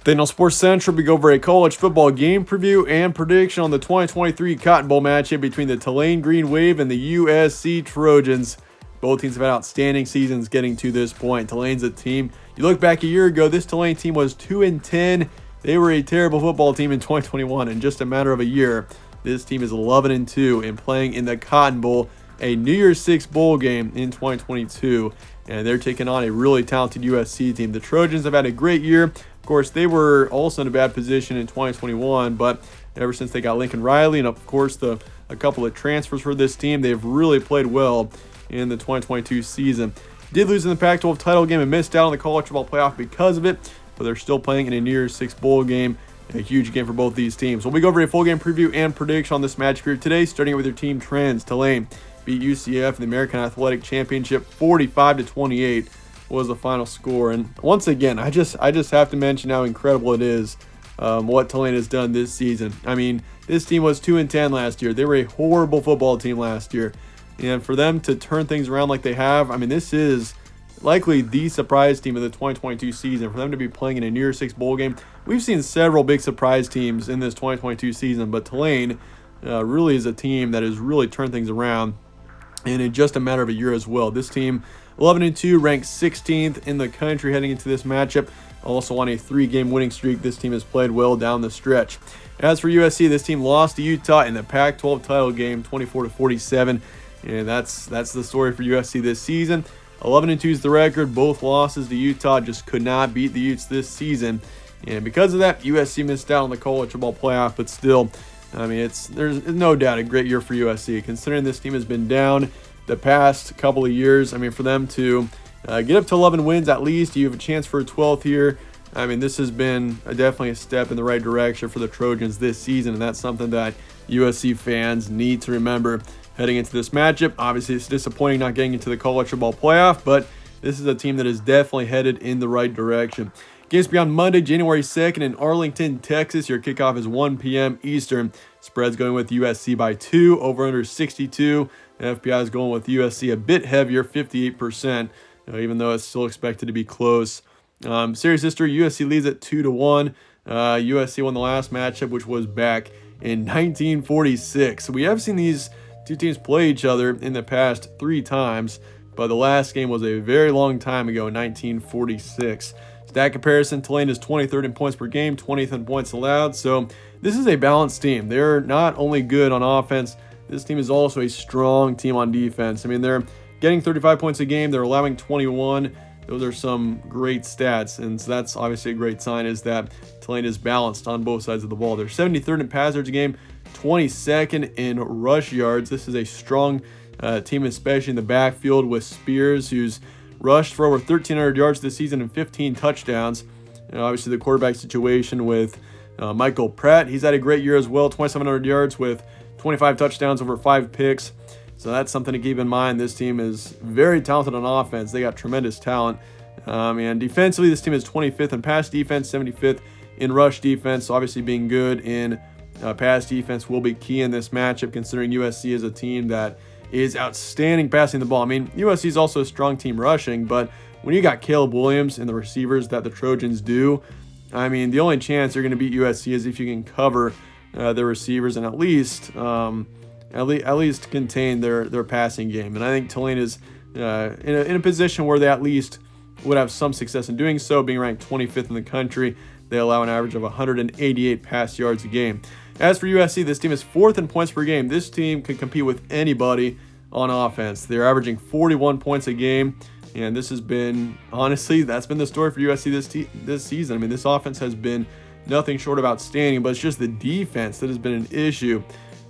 Then on Sports Central, we go over a college football game preview and prediction on the 2023 Cotton Bowl matchup between the Tulane Green Wave and the USC Trojans. Both teams have had outstanding seasons getting to this point. Tulane's a team, you look back a year ago, this Tulane team was 2-10. They were a terrible football team in 2021. In just a matter of a year, this team is 11-2 and playing in the Cotton Bowl, a New Year's Six bowl game in 2022. And they're taking on a really talented USC team. The Trojans have had a great year. Of course, they were also in a bad position in 2021, but ever since they got Lincoln Riley and, of course, a couple of transfers for this team, they've really played well in the 2022 season. Did lose in the Pac-12 title game and missed out on the college football playoff because of it, but they're still playing in a New Year's Six bowl game. A huge game for both these teams. We'll go over a full game preview and prediction on this match here today, starting with your team trends. Tulane beat UCF in the American Athletic Championship 45-28 was the final score. And once again, I just have to mention how incredible it is what Tulane has done this season. I mean, this team was 2-10 last year. They were a horrible football team last year. And for them to turn things around like they have, I mean, this is likely the surprise team of the 2022 season. For them to be playing in a New Year's Six bowl game, we've seen several big surprise teams in this 2022 season, but Tulane really is a team that has really turned things around in just a matter of a year as well. This team, 11-2, ranked 16th in the country heading into this matchup. Also on a 3-game winning streak. This team has played well down the stretch. As for USC, this team lost to Utah in the Pac-12 title game, 24-47, and that's the story for USC this season. 11-2 is the record. Both losses to Utah, just could not beat the Utes this season, and because of that, USC missed out on the college football playoff. But still, I mean, there's no doubt a great year for USC, considering this team has been down the past couple of years. I mean, for them to get up to 11 wins at least, you have a chance for a 12th here. I mean, this has been definitely a step in the right direction for the Trojans this season, and that's something that USC fans need to remember heading into this matchup. Obviously, it's disappointing not getting into the college football playoff, but this is a team that is definitely headed in the right direction. Games be on Monday, January 2nd in Arlington, Texas. Your kickoff is 1 p.m. Eastern. Spread's going with USC by 2, over under 62. FPI is going with USC a bit heavier, 58%, even though it's still expected to be close. Series history, USC leads at 2-1. USC won the last matchup, which was back in 1946. So we have seen these two teams play each other in the past 3 times, but the last game was a very long time ago, 1946. Stat comparison, Tulane is 23rd in points per game, 20th in points allowed. So this is a balanced team. They're not only good on offense, this team is also a strong team on defense. I mean, they're getting 35 points a game. They're allowing 21. Those are some great stats, and so that's obviously a great sign, is that Tulane is balanced on both sides of the ball. They're 73rd in pass yards a game, 22nd in rush yards. This is a strong team, especially in the backfield, with Spears, who's rushed for over 1,300 yards this season and 15 touchdowns. And obviously the quarterback situation with Michael Pratt, he's had a great year as well, 2,700 yards with 25 touchdowns, over 5 picks. So that's something to keep in mind. This team is very talented on offense. They got tremendous talent. And defensively, this team is 25th in pass defense, 75th in rush defense. So obviously being good in pass defense will be key in this matchup, considering USC is a team that is outstanding passing the ball. I mean, USC is also a strong team rushing, but when you got Caleb Williams and the receivers that the Trojans do, I mean, the only chance you're going to beat USC is if you can cover the receivers and at least contain their passing game. And I think Tulane is in a position where they at least would have some success in doing so, being ranked 25th in the country. They allow an average of 188 pass yards a game. As for USC, this team is 4th in points per game. This team can compete with anybody on offense. They're averaging 41 points a game, and this has been, honestly, that's been the story for USC this season. I mean, this offense has been nothing short of outstanding, but it's just the defense that has been an issue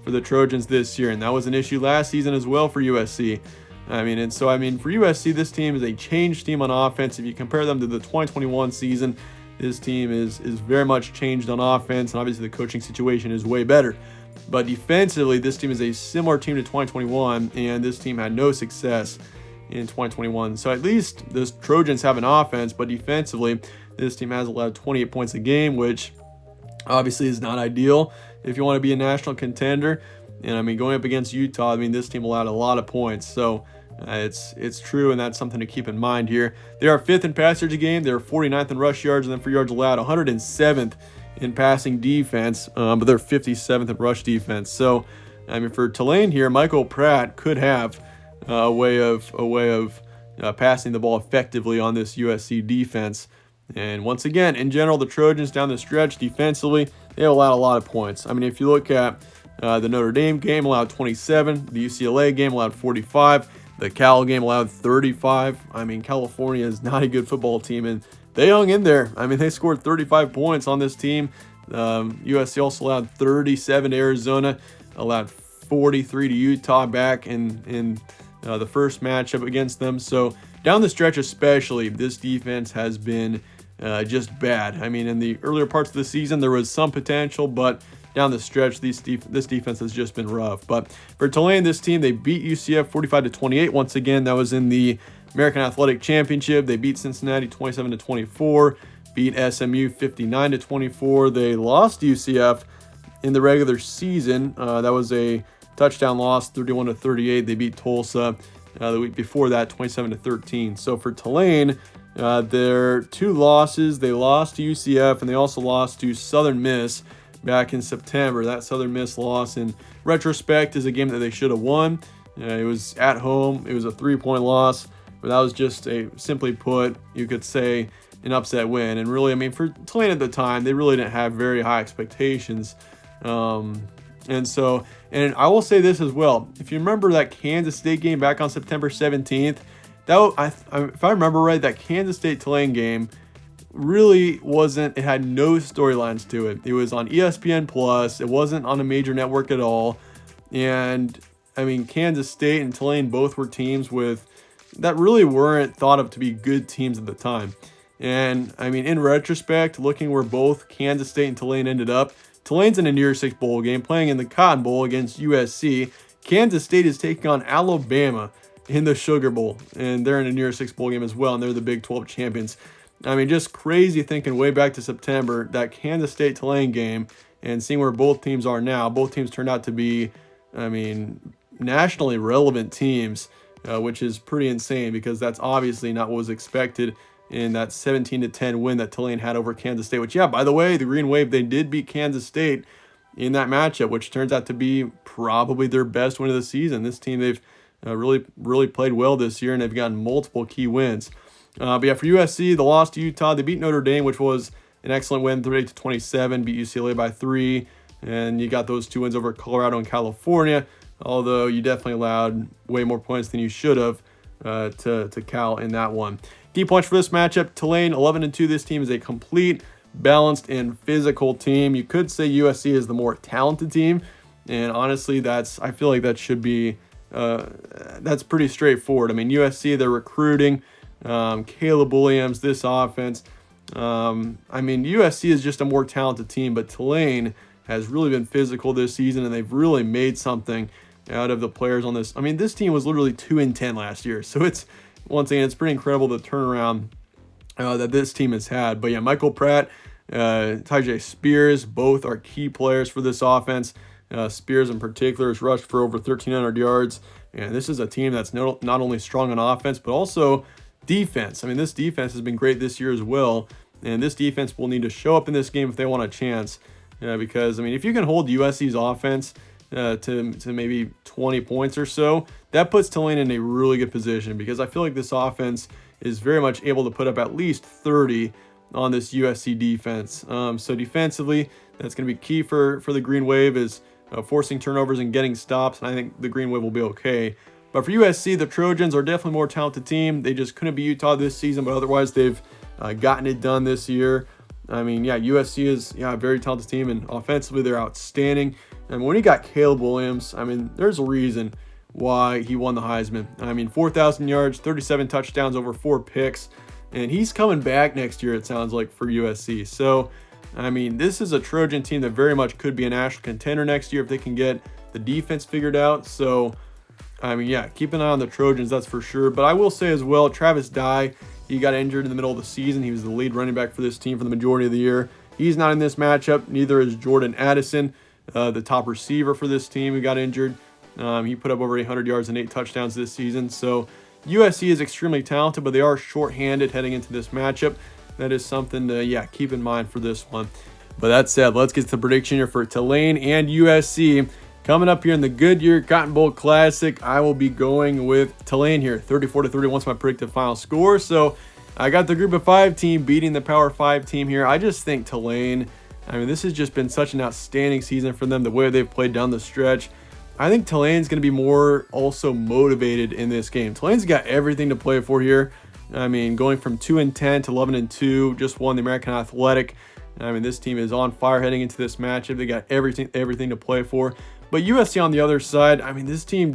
for the Trojans this year, and that was an issue last season as well for USC. For USC, this team is a changed team on offense. If you compare them to the 2021 season, this team is very much changed on offense, and obviously the coaching situation is way better. But defensively, this team is a similar team to 2021, and this team had no success in 2021. So at least the Trojans have an offense, but defensively, this team has allowed 28 points a game, which obviously is not ideal if you want to be a national contender. And I mean, going up against Utah, I mean, this team allowed a lot of points. So It's true, and that's something to keep in mind here. They are 5th in pass yards a game. They're 49th in rush yards, and then for yards allowed, 107th in passing defense, but they're 57th in rush defense. So, I mean, for Tulane here, Michael Pratt could have a way of passing the ball effectively on this USC defense. And once again, in general, the Trojans down the stretch defensively, they have allowed a lot of points. I mean, if you look at the Notre Dame game, allowed 27. The UCLA game allowed 45. The Cal game allowed 35. I mean, California is not a good football team, and they hung in there. I mean, they scored 35 points on this team. USC also allowed 37 to Arizona, allowed 43 to Utah back in the first matchup against them. So down the stretch especially, this defense has been just bad. I mean, in the earlier parts of the season, there was some potential, but down the stretch, this defense has just been rough. But for Tulane, this team, they beat UCF 45-28. Once again, that was in the American Athletic Championship. They beat Cincinnati 27-24, beat SMU 59-24. They lost UCF in the regular season. That was a touchdown loss, 31-38. They beat Tulsa the week before that, 27-13. So for Tulane, their 2 losses, they lost to UCF and they also lost to Southern Miss back in September. That Southern Miss loss, in retrospect, is a game that they should have won. It was at home. It was a 3-point loss, but that was just simply put, you could say, an upset win. And really, I mean, for Tulane at the time, they really didn't have very high expectations. And I will say this as well. If you remember that Kansas State game back on September 17th, if I remember right, that Kansas State-Tulane game really wasn't, it had no storylines to it. It was on ESPN Plus. It wasn't on a major network at all. And I mean, Kansas State and Tulane both were teams that really weren't thought of to be good teams at the time. And I mean, in retrospect, looking where both Kansas State and Tulane ended up, Tulane's in a New Year's Six bowl game, playing in the Cotton Bowl against USC. Kansas State is taking on Alabama in the Sugar Bowl, and they're in a New Year's Six bowl game as well, and they're the Big 12 champions. I mean, just crazy thinking way back to September, that Kansas State-Tulane game, and seeing where both teams are now. Both teams turned out to be, I mean, nationally relevant teams, which is pretty insane because that's obviously not what was expected in that 17-10 win that Tulane had over Kansas State, which, yeah, by the way, the Green Wave, they did beat Kansas State in that matchup, which turns out to be probably their best win of the season. This team, they've really played well this year, and they've gotten multiple key wins. But yeah, for USC, the loss to Utah, they beat Notre Dame, which was an excellent win, 38-27, beat UCLA by 3, and you got those 2 wins over Colorado and California, although you definitely allowed way more points than you should have to Cal in that one. Key points for this matchup, Tulane 11-2. This team is a complete, balanced, and physical team. You could say USC is the more talented team, and honestly, I feel like that should be, that's pretty straightforward. I mean, USC, they're recruiting, Caleb Williams, this offense. I mean, USC is just a more talented team, but Tulane has really been physical this season, and they've really made something out of the players on this. I mean, this team was literally 2-10 last year, so once again, it's pretty incredible the turnaround that this team has had. But yeah, Michael Pratt, Tyjae Spears, both are key players for this offense. Spears in particular has rushed for over 1,300 yards, and this is a team that's not only strong on offense, but also defense. I mean, this defense has been great this year as well, and this defense will need to show up in this game if they want a chance, because, I mean, if you can hold USC's offense to maybe 20 points or so, that puts Tulane in a really good position, because I feel like this offense is very much able to put up at least 30 on this USC defense. So defensively, that's going to be key for the Green Wave, is forcing turnovers and getting stops, and I think the Green Wave will be okay. But for USC, the Trojans are definitely a more talented team. They just couldn't beat Utah this season, but otherwise they've gotten it done this year. I mean, yeah, USC is a very talented team, and offensively they're outstanding. And when you got Caleb Williams, I mean, there's a reason why he won the Heisman. I mean, 4,000 yards, 37 touchdowns, over 4 picks, and he's coming back next year, it sounds like, for USC. So, I mean, this is a Trojan team that very much could be a national contender next year if they can get the defense figured out. So, I mean, yeah, keep an eye on the Trojans, that's for sure. But I will say as well, Travis Dye, he got injured in the middle of the season. He was the lead running back for this team for the majority of the year. He's not in this matchup. Neither is Jordan Addison, the top receiver for this team, who got injured. He put up over 800 yards and 8 touchdowns this season. So USC is extremely talented, but they are shorthanded heading into this matchup. That is something to, keep in mind for this one. But that said, let's get to the prediction here for Tulane and USC. Coming up here in the Goodyear Cotton Bowl Classic, I will be going with Tulane here. 34-31 is my predicted final score. So I got the Group of 5 team beating the Power 5 team here. I just think Tulane, this has just been such an outstanding season for them, the way they've played down the stretch. I think Tulane's going to be more also motivated in this game. Tulane's got everything to play for here. Going from 2-10 to 11-2, just won the American Athletic. This team is on fire heading into this matchup. They got everything to play for. But USC on the other side, this team,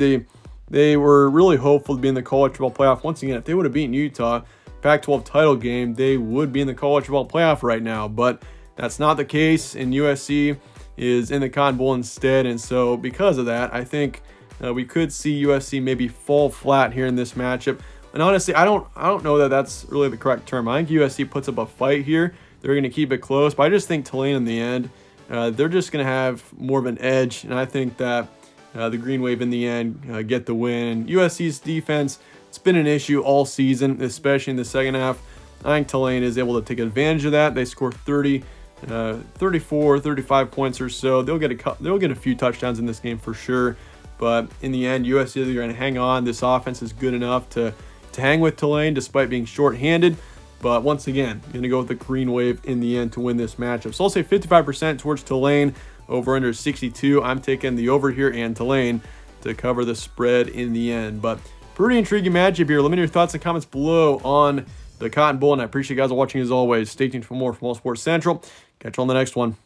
they were really hopeful to be in the college football playoff. Once again, if they would have beaten Utah, Pac-12 title game, they would be in the college football playoff right now. But that's not the case, and USC is in the Cotton Bowl instead. And so because of that, I think we could see USC maybe fall flat here in this matchup. And honestly, I don't know that that's really the correct term. I think USC puts up a fight here. They're going to keep it close, but I just think Tulane in the end, they're just going to have more of an edge, and I think that the Green Wave in the end get the win. USC's defense, it's been an issue all season, especially in the second half. I think Tulane is able to take advantage of that. They score 34, 35 points or so. They'll get a few touchdowns in this game for sure, but in the end, USC is going to hang on. This offense is good enough to hang with Tulane despite being shorthanded. But once again, going to go with the Green Wave in the end to win this matchup. So I'll say 55% towards Tulane, over under 62. I'm taking the over here and Tulane to cover the spread in the end. But pretty intriguing matchup here. Let me know your thoughts and comments below on the Cotton Bowl. And I appreciate you guys watching as always. Stay tuned for more from All Sports Central. Catch you on the next one.